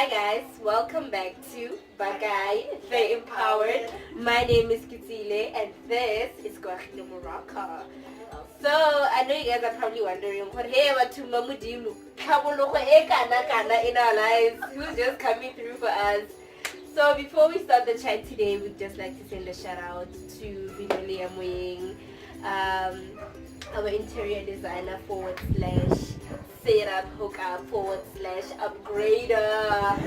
Hi guys, welcome back to Bagay, the Empowered. My name is Kitsile and this is Gwahile Moraka. So I know you guys are probably wondering, hey, what to Mamudimu? In our lives, who's just coming through for us? So before we start the chat today, we'd just like to send a shout out to Vinoli Amwing, our interior designer / setup hookup / upgrader.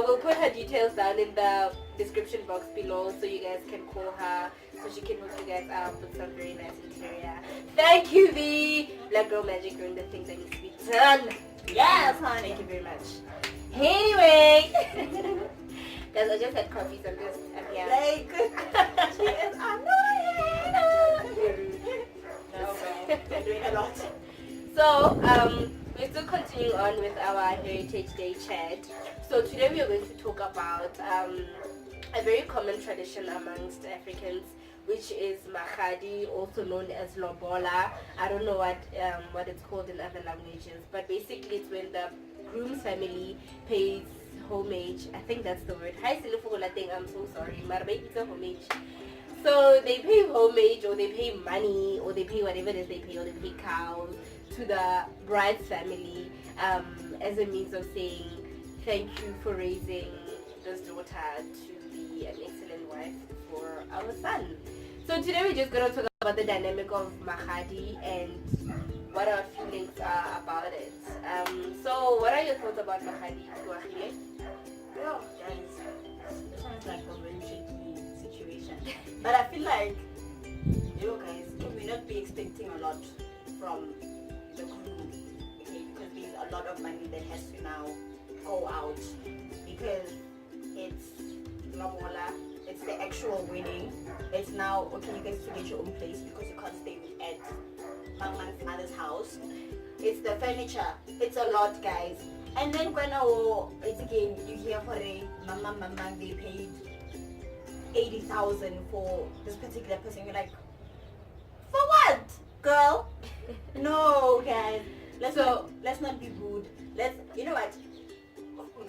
We'll put her details down in the description box below so you guys can call her so she can hook you guys up with some very nice interior. Thank you, V. Black Girl Magic doing the things that need to be done. Yes, honey. Thank you very much. Anyway, guys, I just had coffee, so I'm here. Like, she is annoying. No, we're doing a lot. So, we're still continuing on with our Heritage Day chat. So today we are going to talk about a very common tradition amongst Africans, which is MAGADI, also known as LOBOLA. I don't know what it's called in other languages, but basically it's when the groom's family pays homage. I think that's the word. Hi, Silifugula thing. I'm so sorry. It's a homage. So they pay homage, or they pay money, or they pay whatever it is they pay, or they pay cows to the bride's family as a means of saying thank you for raising this daughter to be an excellent wife for our son. So today we're just going to talk about the dynamic of MAGADI and what our feelings are about it. So what are your thoughts about MAGADI, Gwahile? Well, guys, this one is like a very tricky situation. But I feel like, you guys, can we not be expecting a lot from the groom? Okay, because there's a lot of money that has to now go out because it's Lobola, it's the actual wedding. It's now, okay, you guys to get your own place because you can't stay at Mama's mother's house. It's the furniture. It's a lot, guys. And then when it's again, you hear for a mama, they paid 80,000 for this particular person. You're like, for what, girl? No, guys. Let's not be rude. You know what?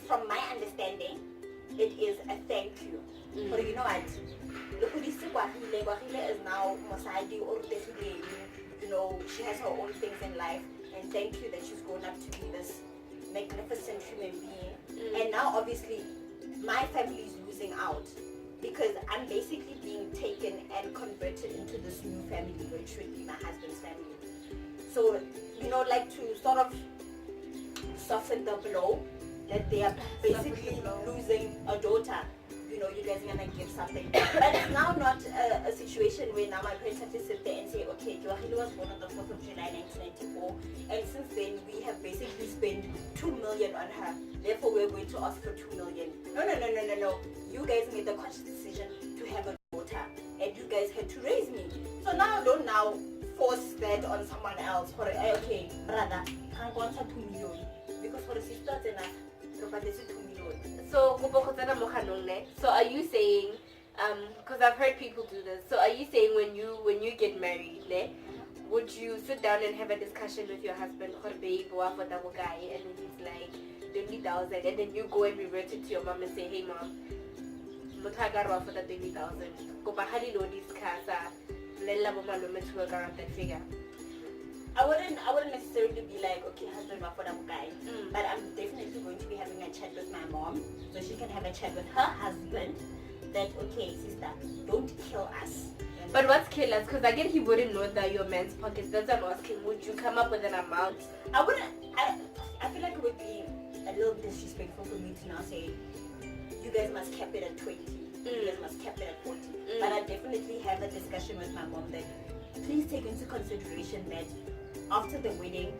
From my understanding, it is a thank you. But you know what? Look at this. Gwahile is now Mosadi or Desiree. You know, she has her own things in life, and thank you that she's grown up to be this magnificent human being. And now, obviously, my family is losing out because I'm basically being taken and converted into this new family, which should be my husband's family. So, you know, like to sort of soften the blow that they are basically losing a daughter. You know, you guys are gonna give something. But it's now not a situation where now my parents have to sit there and say, okay, Gwahile was born on the 4th of July 1994, and since then we have basically spent 2 million on her. Therefore, we're going to ask for 2 million. No. You guys made the conscious decision to have a daughter, and you guys had to raise me. So now don't now force that on someone else. For okay, brother, can't go on 2 million because for the sisters enough. So are you saying, because I've heard people do this, so are you saying when you get married, would you sit down and have a discussion with your husband, and then he's like 20,000, and then you go and revert it to your mom and say, hey mom, for the 20,000, how do you discuss around that figure? I wouldn't necessarily be like, okay, husband, for the guy, but I'm definitely going to be having a chat with my mom so she can have a chat with her husband that, okay, sister, don't kill us. But what's kill us? Because again, he wouldn't know that your man's pockets. That's what I'm asking. Would you come up with an amount? I feel like it would be a little disrespectful for me to now say, you guys must cap it at 20. You guys must cap it at 40. But I definitely have a discussion with my mom that please take into consideration that after the wedding,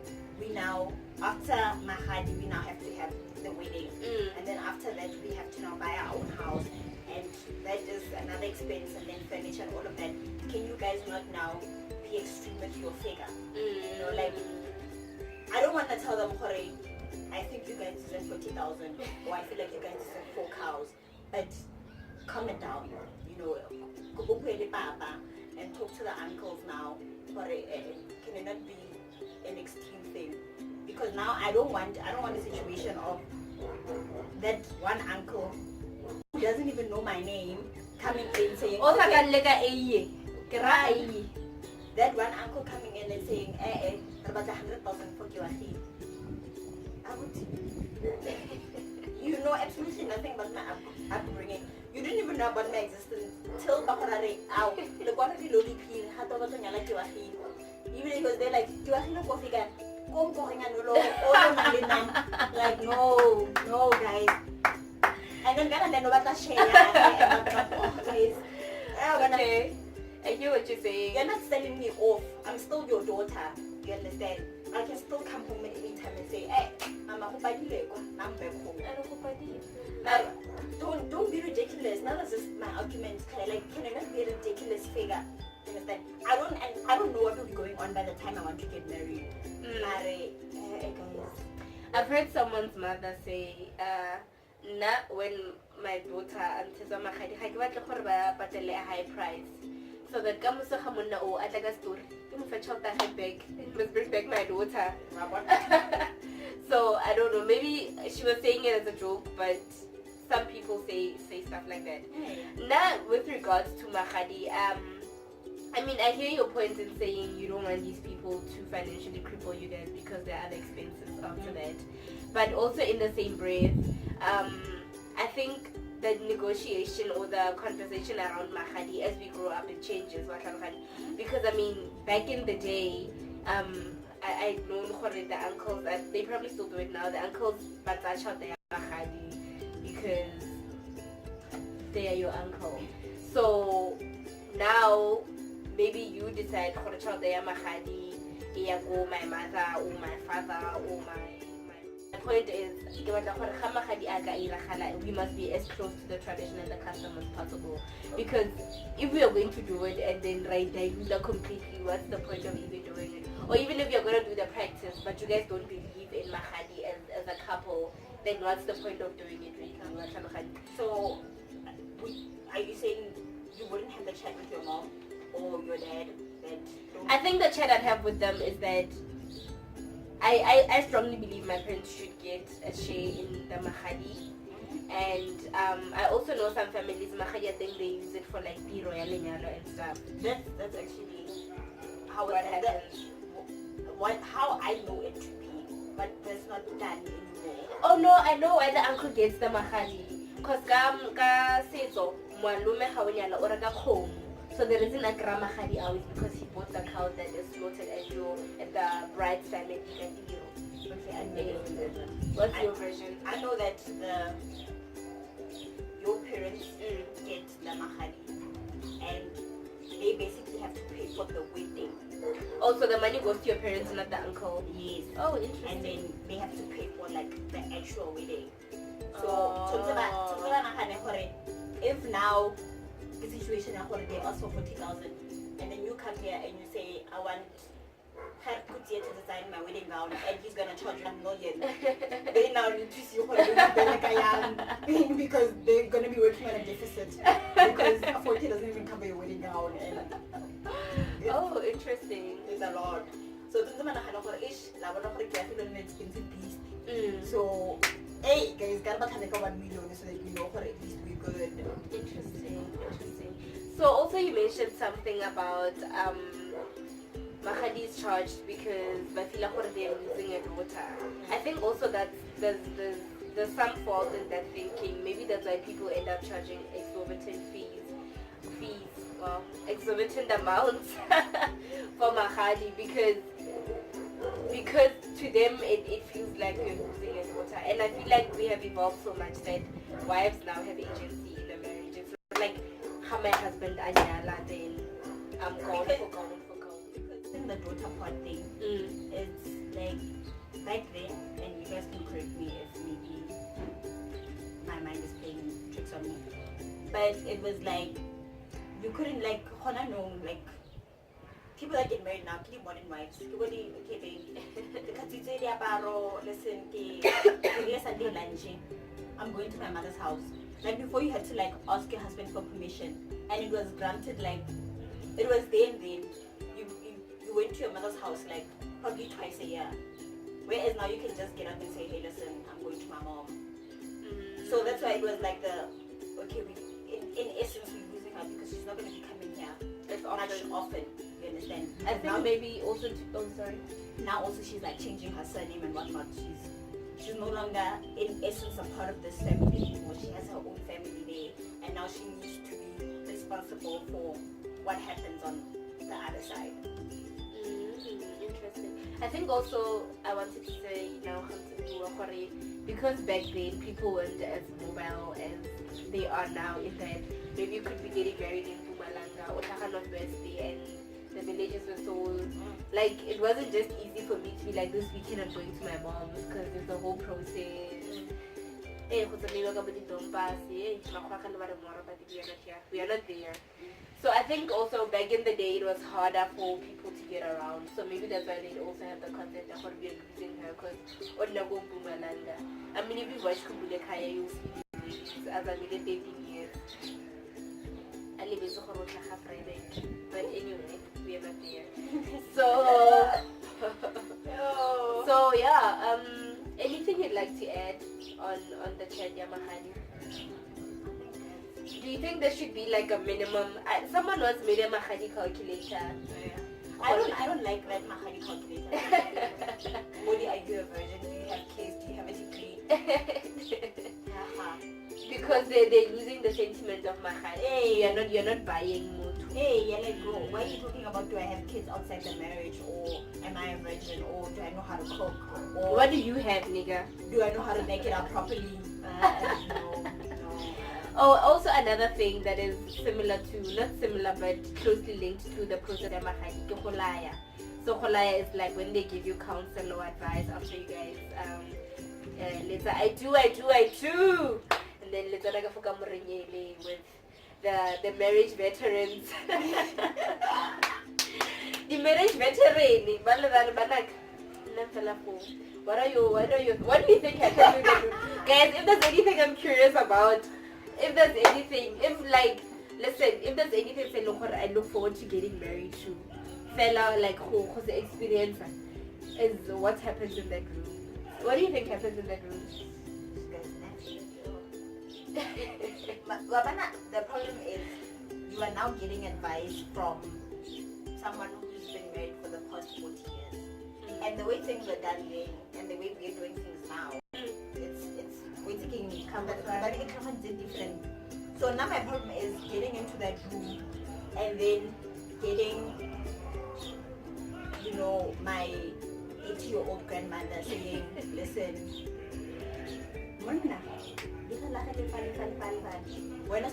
after MAGADI, we now have to have the wedding. And then after that, we have to now buy our own house. And that is another expense, and then furniture and all of that. Can you guys not now be extreme with your figure? You know, like, I don't want to tell them, I think you guys deserve 40,000, or I feel like you guys deserve 4 cows. But calm it down, you know, go and talk to the uncles now. Can it not be an extreme thing? Because now I don't want a situation of that one uncle who doesn't even know my name coming in saying, O sa okay, kanle ka eye. Kira eye. that one uncle coming in and saying, about 100,000 for Kiwahi. I would, you know absolutely nothing about my upbringing. You didn't even know about my existence till Bakarare out. The quality lodi peel, Hatoga Nyala Kiwahi. Even if he was there like, Kiwahi no coffee gun, come going and like, no, guys. I don't get an over share. Guys. Okay. I hear what you're saying. You're not selling me off. I'm still your daughter. You understand? I can still come home at any time and say, hey, I'm back home. Don't be ridiculous. Now that's just my argument. Like, can I not be a ridiculous figure? You understand? I don't know what will be going on by the time I want to get married. Guys. I've heard someone's mother say, not when my daughter and a high price. So that Gamusa Hamuna or Ataga story, you fetch out that head bag and must bring back my daughter. So I don't know, maybe she was saying it as a joke, but some people say stuff like that. Now with regards to Magadi, I mean, I hear your point in saying you don't want these people to financially cripple you guys because there are other expenses after that. But also in the same breath, I think the negotiation or the conversation around Magadi as we grow up, it changes. Because I mean, back in the day, I know the uncles, and they probably still do it now, the uncles but that's how they are Magadi because they are your uncle. So now maybe you decide they are Magadi, my mother or my father or my point is we must be as close to the tradition and the custom as possible, because if we are going to do it and then dilute completely, what's the point of even doing it? Or even if you're going to do the practice but you guys don't believe in Magadi as a couple, then what's the point of doing it really? So are you saying you wouldn't have the chat with your mom or your dad? I think the chat I'd have with them is that I strongly believe my parents should get a share in the Magadi. And I also know some families, Magadi, I think they use it for like the royal and stuff. That's actually how what happens. How I know it to be, but that's not done anymore. Oh no, I know why the uncle gets the Magadi. Because ka setso, mwalume ha o nyala o reka kgomo. So the reason I grab Magadi out is because he bought the cow that is slaughtered at the bride's family. Okay, what's your version? I know that your parents get the Magadi and they basically have to pay for the wedding. Also, the money goes to your parents, not the uncle. Yes. Oh, interesting. And then they have to pay for like the actual wedding. So, if now the situation they ask for 40,000, and then you come here and you say, I want her to design my wedding gown, and he's gonna charge you $1 million. They now need to see because they're gonna be working on a deficit because 40 doesn't even cover your wedding gown. And oh, interesting. It's a lot. So an expensive beast. So hey guys, gotta have 1 million so that you know for at least we're good. Interesting. So also you mentioned something about Magadi is charged because they are losing a daughter. I think also that there's some fault in that thinking. Maybe that's why people end up charging exorbitant exorbitant amounts for Magadi because to them it feels like you're losing a daughter. And I feel like we have evolved so much that wives now have agency in the marriage. It's not like how my husband Anyala, then I'm gone for gone. Because in the daughter part thing, it's like back then, and you guys can correct me if maybe my mind is playing tricks on me, but it was like you couldn't like people that get married now, keep modern wives. Okay, baby. Listen, I'm going to my mother's house. Like before, you had to like ask your husband for permission, and it was granted. Like it was then. You went to your mother's house like probably twice a year. Whereas now you can just get up and say, hey, listen, I'm going to my mom. So that's why it was like okay, in essence we're losing her because she's not going to be coming here It's often. You understand? I think now, maybe also. Sorry. Now also she's like changing her surname and whatnot. She's no longer in essence a part of this family anymore. She has her own family there, and now she needs to be responsible for what happens on the other side. Interesting. I think also I wanted to say because back then people weren't as mobile as they are now, in that maybe you could be getting married in Mpumalanga or Taka Northwest, and the villages were so like it wasn't just easy for me to be like this weekend I'm going to my mom's because there's a whole process. We are not there. So I think also back in the day it was harder for people to get around. So maybe that's why they also have the concept of we are losing her because I mean if you watch Kumbule Kaya you'll see as I made 13 years. I live in Sohorosha Friday. But anyway, we are not there. So yeah, anything you'd like to add on the chat, Yamahani? Do you think there should be like a minimum? Someone once made a Mahadi calculator. I don't like that Mahadi calculator. Only are you a virgin? Do you have kids? Do you have a degree? Because they're losing the sentiment of Mahadi. Hey, you're not buying more. Hey, yeah, like bro, why are you talking about do I have kids outside the marriage, or am I a virgin, or do I know how to cook, or what do you have, nigga? Do I know how to make it up properly? No. Oh, also another thing that is similar to, not similar but closely linked to the process of Mahadi, Kholaya. So Kholaya is like when they give you counsel or advice after you guys let's say I do, and then let's say with the marriage veterans. The marriage veteran, what do you think happens in the room? Guys, if there's anything I'm curious about, if there's anything I look forward to getting married to, fella like who's the experience is what happens in that room. What do you think happens in that room? The problem is you are now getting advice from someone who's been married for the past 40 years. And the way things are done then, and the way we're doing things now, it's we're taking different. So now my problem is getting into that room and then getting, my 80-year-old grandmother saying, listen, Mona, when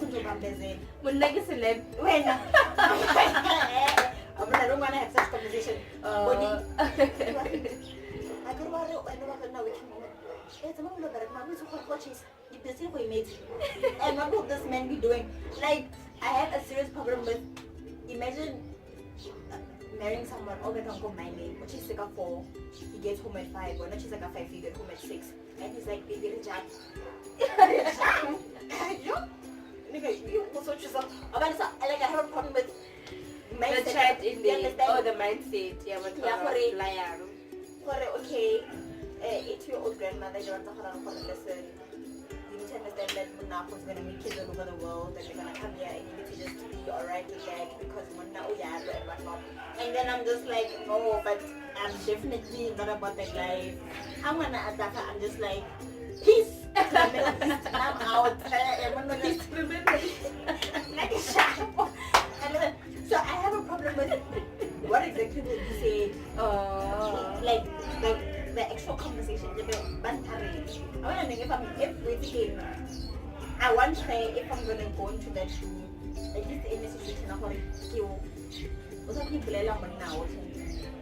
I don't want to have such conversation. And what will this man be doing? Like, I have a serious problem with, imagine marrying someone, my name, which is like a 4, he gets home at 5, or not she's like a 5, he gets home at 6, and he's like, baby, Rejat. You also choose up. Like, I have a problem with mindset. The chat in the mindset. Yeah, but okay, 80-year-old grandmother, you want to listen. You need to understand that Munako is going to meet kids all over the world, and you're going to come here and you need to just be alright with that because Munako, and whatnot. And then I'm just like, no, but I'm definitely not about that life. I'm just like, peace. I'm out. Peace to the middle. So I have a problem with what exactly did you say? Like the actual conversation. I want to think if we're thinking, I want to try if I'm going to go into that room, at least in a situation of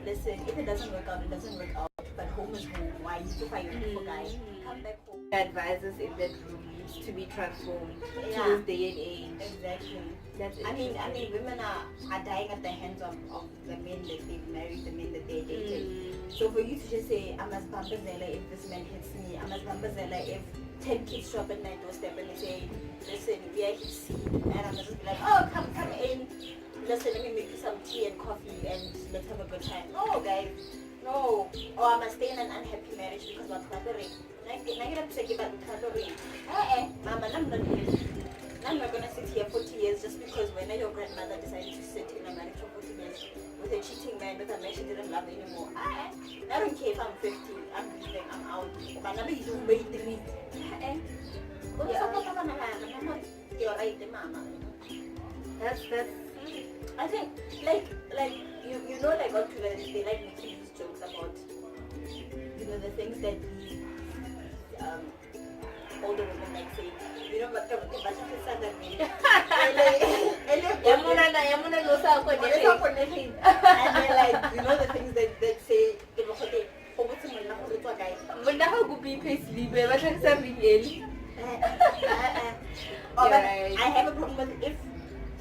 listen, if it doesn't work out, it doesn't work out. But home is home. Why you still find your guy? Come back home. The advisors in that room needs to be transformed to this day and age. Exactly. That's I mean, women are dying at the hands of the men that they've married, the men that they dated. So for you to just say, I must bambazella if this man hits me, I must bambazella if 10 kids show up at my doorstep and they say, listen, we are his and I'm just like, oh, come in. Listen, let me make you some tea and coffee and let's have a good time. No, guys. No. Or I must stay in an unhappy marriage because of cluttering. Mama, I'm not gonna sit here 40 years just because when your grandmother decided to sit in a marriage for 40 years with a cheating man with a man she didn't love anymore. I don't care if I'm 50, I'm leaving, I'm out. But I'm not even waiting. You're right, mama. That's I think like you know like on Twitter they like making these jokes about the things that these older women like say, but the said that me. And they're like, the things that say I have a problem with if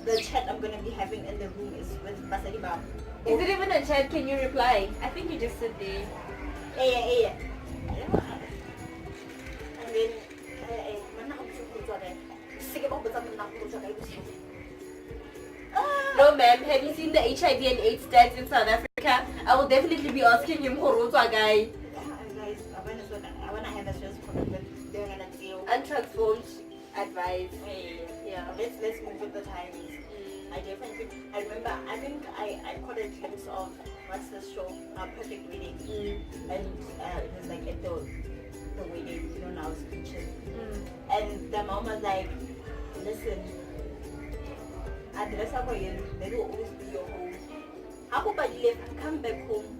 the chat I'm gonna be having in the room is with Basari Bam. Is it even a chat? Can you reply? I think you just sit there. Yeah. And then no ma'am, have you seen the HIV and AIDS stats in South Africa? I will definitely be asking him Horozwa guy. Guys, I wanna have a serious problem with doing an deal. Untransformed advice. Yeah. Let's move with the times. I remember I think I caught a glimpse of what's the show? Perfect Wedding. And it was like at the wedding, now speeches. And the mom was like, listen, address how you they will always be your home. How about you come back home?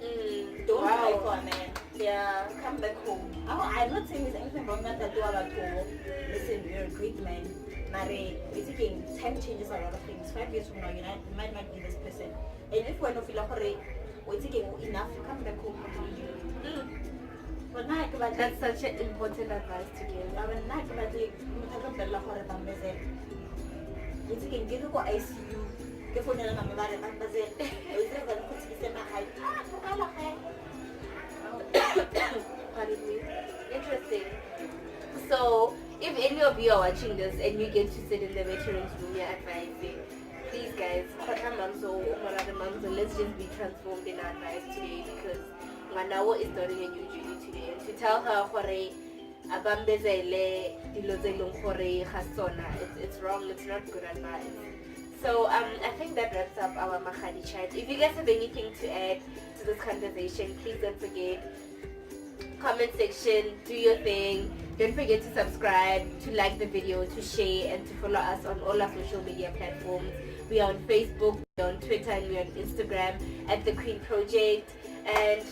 Don't cry for a man. Yeah. Come back home. I'm not saying there's anything wrong with that. Listen, you're a great man. Basically, time changes a lot of things. 5 years from now, you might not be this person. And if we're not feeling we're taking enough, come back home. But now, that's such an important advice to give. It's again, get to go ICU. Get for the Pardon me. Interesting. So, if any of you are watching this and you get to sit in the veterans room, you're advising, please guys, let's just be transformed in our advice today because Manawo is starting a new journey today. And to tell her, it's wrong, it's not good advice. So I think that wraps up our Magadi chat. If you guys have anything to add to this conversation, please don't forget, comment section, do your thing. Don't forget to subscribe, to like the video, to share, and to follow us on all our social media platforms. We are on Facebook, we are on Twitter, and we are on Instagram at The Queen Project. And